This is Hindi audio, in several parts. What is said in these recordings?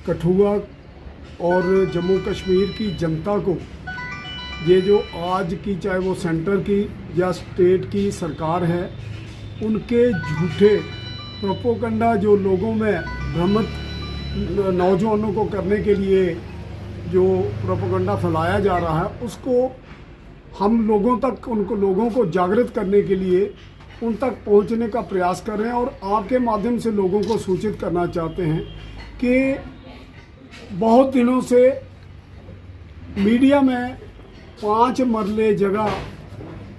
कठुआ और जम्मू कश्मीर की जनता को ये जो आज की, चाहे वो सेंटर की या स्टेट की सरकार है, उनके झूठे प्रोपोगंडा जो लोगों में भ्रमित नौजवानों को करने के लिए जो प्रोपोगंडा फैलाया जा रहा है, उसको हम लोगों को जागृत करने के लिए उन तक पहुंचने का प्रयास कर रहे हैं। और आपके माध्यम से लोगों को सूचित करना चाहते हैं कि बहुत दिनों से मीडिया में 5 मरले जगह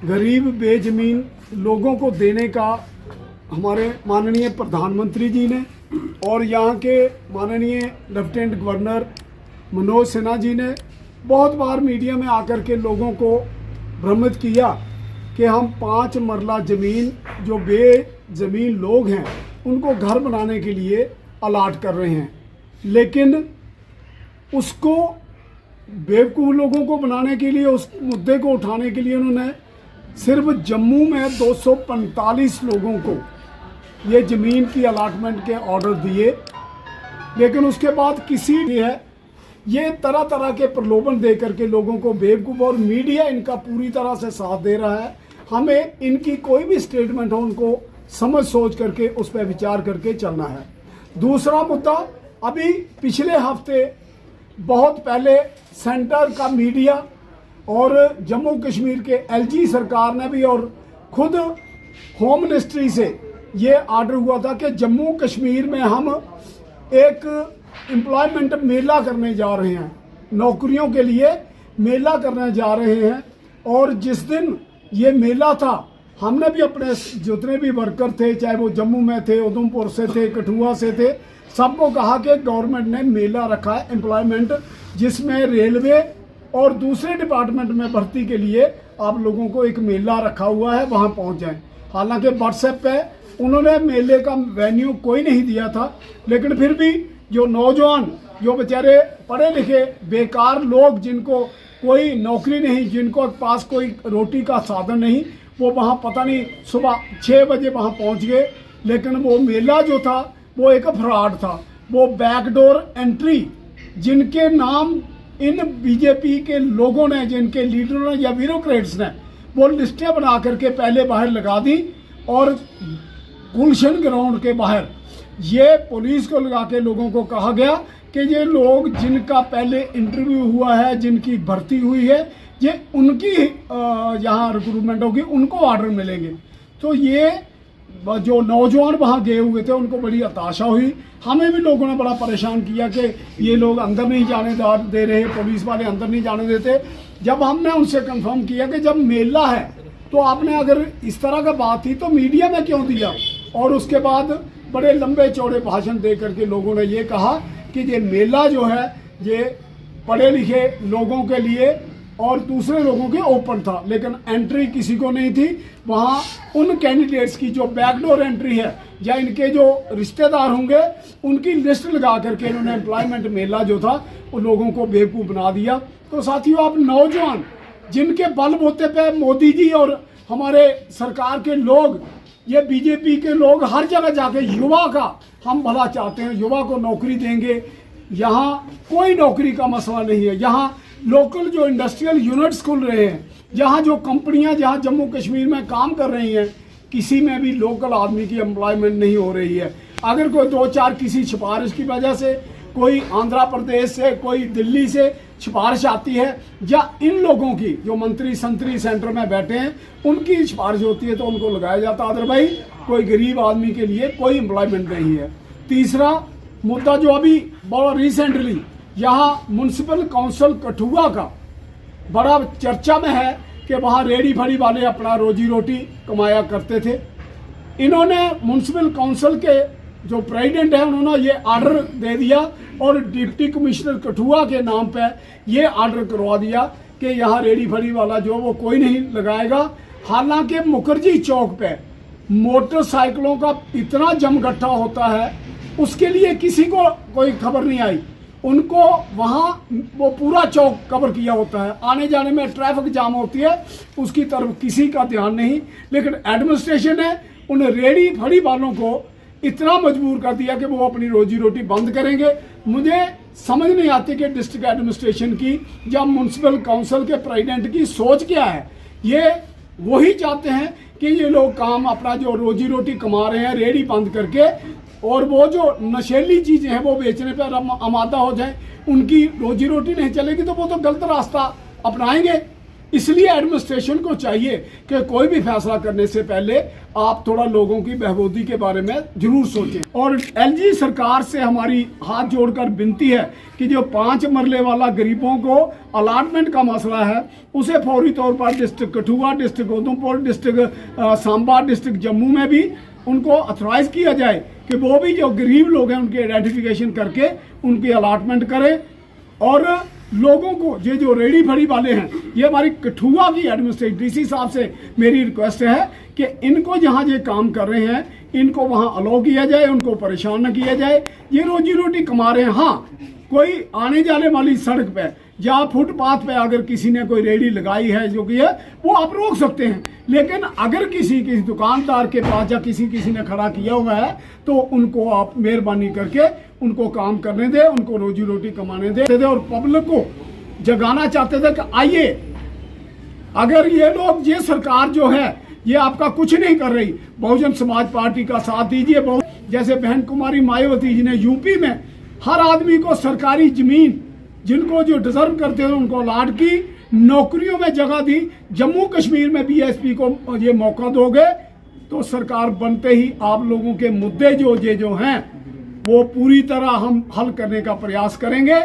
गरीब बेजमीन लोगों को देने का हमारे माननीय प्रधानमंत्री जी ने और यहाँ के माननीय लेफ्टिनेंट गवर्नर मनोज सिन्हा जी ने बहुत बार मीडिया में आकर के लोगों को भ्रमित किया कि हम 5 मरला ज़मीन जो बेज़मीन लोग हैं उनको घर बनाने के लिए अलाट कर रहे हैं। लेकिन उसको बेवकूफ़ लोगों को बनाने के लिए, उस मुद्दे को उठाने के लिए उन्होंने सिर्फ जम्मू में 245 लोगों को ये ज़मीन की अलाटमेंट के ऑर्डर दिए। लेकिन उसके बाद किसी भी है ये तरह तरह के प्रलोभन दे करके लोगों को बेवकूफ़, और मीडिया इनका पूरी तरह से साथ दे रहा है। हमें इनकी कोई भी स्टेटमेंट हो उनको समझ सोच करके उस पर विचार करके चलना है। दूसरा मुद्दा, अभी पिछले हफ्ते बहुत पहले सेंटर का मीडिया और जम्मू कश्मीर के एलजी सरकार ने भी और खुद होम मिनिस्ट्री से ये आर्डर हुआ था कि जम्मू कश्मीर में हम एक एम्प्लॉयमेंट मेला करने जा रहे हैं, नौकरियों के लिए मेला करने जा रहे हैं। और जिस दिन ये मेला था, हमने भी अपने जितने भी वर्कर थे, चाहे वो जम्मू में थे, उधमपुर से थे, कठुआ से थे, सबको कहा कि गवर्नमेंट ने मेला रखा है एम्प्लॉयमेंट, जिसमें रेलवे और दूसरे डिपार्टमेंट में भर्ती के लिए आप लोगों को एक मेला रखा हुआ है, वहाँ पहुँच जाएं। हालांकि व्हाट्सएप पे उन्होंने मेले का वेन्यू कोई नहीं दिया था, लेकिन फिर भी जो नौजवान, जो बेचारे पढ़े लिखे बेकार लोग, जिनको कोई नौकरी नहीं, जिनको पास कोई रोटी का साधन नहीं, वो वहाँ पता नहीं सुबह 6 बजे वहाँ पहुँच गए। लेकिन वो मेला जो था वो एक फ्रॉड था, वो बैकडोर एंट्री, जिनके नाम इन बीजेपी के लोगों ने, जिनके लीडरों ने या ब्यूरोक्रेट्स ने वो लिस्टें बना करके पहले बाहर लगा दी, और गुलशन ग्राउंड के बाहर ये पुलिस को लगा के लोगों को कहा गया कि ये लोग जिनका पहले इंटरव्यू हुआ है, जिनकी भर्ती हुई है, ये उनकी यहाँ रिक्रूटमेंट होगी, उनको ऑर्डर मिलेंगे। तो ये जो नौजवान वहाँ गए हुए थे उनको बड़ी हताशा हुई। हमें भी लोगों ने बड़ा परेशान किया कि ये लोग अंदर नहीं जाने दे रहे, पुलिस वाले अंदर नहीं जाने देते। जब हमने उनसे कंफर्म किया कि जब मेला है तो आपने अगर इस तरह का बात थी तो मीडिया में क्यों दिया, और उसके बाद बड़े लंबे चौड़े भाषण दे करके लोगों ने ये कहा कि ये मेला जो है ये पढ़े लिखे लोगों के लिए और दूसरे लोगों के ओपन था, लेकिन एंट्री किसी को नहीं थी। वहाँ उन कैंडिडेट्स की जो बैकडोर एंट्री है या इनके जो रिश्तेदार होंगे उनकी लिस्ट लगा करके इन्होंने एम्प्लॉयमेंट मेला जो था वो लोगों को बेवकूफ़ बना दिया। तो साथियों, आप नौजवान जिनके बलबूते पे मोदी जी और हमारे सरकार के लोग, ये बीजेपी के लोग हर जगह जाके युवा का हम भला चाहते हैं, युवा को नौकरी देंगे। यहाँ कोई नौकरी का मसला नहीं है। यहाँ लोकल जो इंडस्ट्रियल यूनिट्स खुल रहे हैं, यहाँ जो कंपनियाँ जहाँ जम्मू कश्मीर में काम कर रही हैं, किसी में भी लोकल आदमी की एम्प्लॉयमेंट नहीं हो रही है। अगर कोई 2-4 किसी सिफारिश की वजह से, कोई आंध्र प्रदेश से, कोई दिल्ली से सिफारिश आती है, या इन लोगों की जो मंत्री संतरी सेंटर में बैठे हैं उनकी सिफारिश होती है तो उनको लगाया जाता है। अदरवाइज कोई गरीब आदमी के लिए कोई एम्प्लॉयमेंट नहीं है। तीसरा मुद्दा जो अभी बहुत रिसेंटली यहाँ म्यूनसिपल काउंसिल कठुआ का बड़ा चर्चा में है कि वहाँ रेडी फड़ी वाले अपना रोजी रोटी कमाया करते थे। इन्होंने म्यूनसिपल काउंसिल के जो प्रेसिडेंट है उन्होंने ये ऑर्डर दे दिया और डिप्टी कमिश्नर कठुआ के नाम पे ये ऑर्डर करवा दिया कि यहाँ रेडी फड़ी वाला जो वो कोई नहीं लगाएगा। हालांकि मुखर्जी चौक पे मोटरसाइकिलों का इतना जमघट्टा होता है, उसके लिए किसी को कोई खबर नहीं आई। उनको वहाँ वो पूरा चौक कवर किया होता है, आने जाने में ट्रैफिक जाम होती है, उसकी तरफ किसी का ध्यान नहीं। लेकिन एडमिनिस्ट्रेशन ने उन रेडी फड़ी वालों को इतना मजबूर कर दिया कि वो अपनी रोजी रोटी बंद करेंगे। मुझे समझ नहीं आती कि डिस्ट्रिक्ट एडमिनिस्ट्रेशन की या म्यूनसिपल काउंसिल के प्रेसिडेंट की सोच क्या है। ये वही चाहते हैं कि ये लोग काम अपना जो रोजी रोटी कमा रहे हैं रेहड़ी बंद करके, और वो जो नशेली चीज़ें हैं वो बेचने पर आमादा हो जाए, उनकी रोजी रोटी नहीं चलेगी तो वो तो गलत रास्ता अपनाएंगे। इसलिए एडमिनिस्ट्रेशन को चाहिए कि कोई भी फैसला करने से पहले आप थोड़ा लोगों की बहबूदी के बारे में जरूर सोचें। और एलजी सरकार से हमारी हाथ जोड़कर विनती है कि जो 5 मरले वाला गरीबों को अलाटमेंट का मसला है उसे फौरी तौर पर district Kathua, district Udhampur, district Samba, district Jammu में भी उनको अथोराइज किया जाए कि वो भी जो गरीब लोग हैं उनकी आइडेंटिफिकेशन करके उनकी अलाटमेंट करें। और लोगों को ये जो रेडी फड़ी वाले हैं, ये हमारी कठुआ की एडमिनिस्ट्रेशन डीसी साहब से मेरी रिक्वेस्ट है कि इनको जहाँ ये काम कर रहे हैं इनको वहाँ अलाउ किया जाए, उनको परेशान न किया जाए। ये रोजी रोटी कमा रहे हैं। हाँ, कोई आने जाने वाली सड़क पे या फुटपाथ पे अगर किसी ने कोई रेडी लगाई है जो कि है वो आप रोक सकते हैं, लेकिन अगर किसी दुकानदार के पास या किसी ने खड़ा किया हुआ है तो उनको आप मेहरबानी करके उनको काम करने दें, उनको रोजी रोटी कमाने दें। और पब्लिक को जगाना चाहते थे कि आइए, अगर ये लोग, ये सरकार जो है ये आपका कुछ नहीं कर रही, बहुजन समाज पार्टी का साथ दीजिए। जैसे बहन कुमारी मायावती जी ने यूपी में हर आदमी को सरकारी जमीन जिनको जो डिजर्व करते हैं उनको अलाट की, नौकरियों में जगह दी। जम्मू कश्मीर में बीएसपी को ये मौका दोगे तो सरकार बनते ही आप लोगों के मुद्दे जो हैं वो पूरी तरह हम हल करने का प्रयास करेंगे।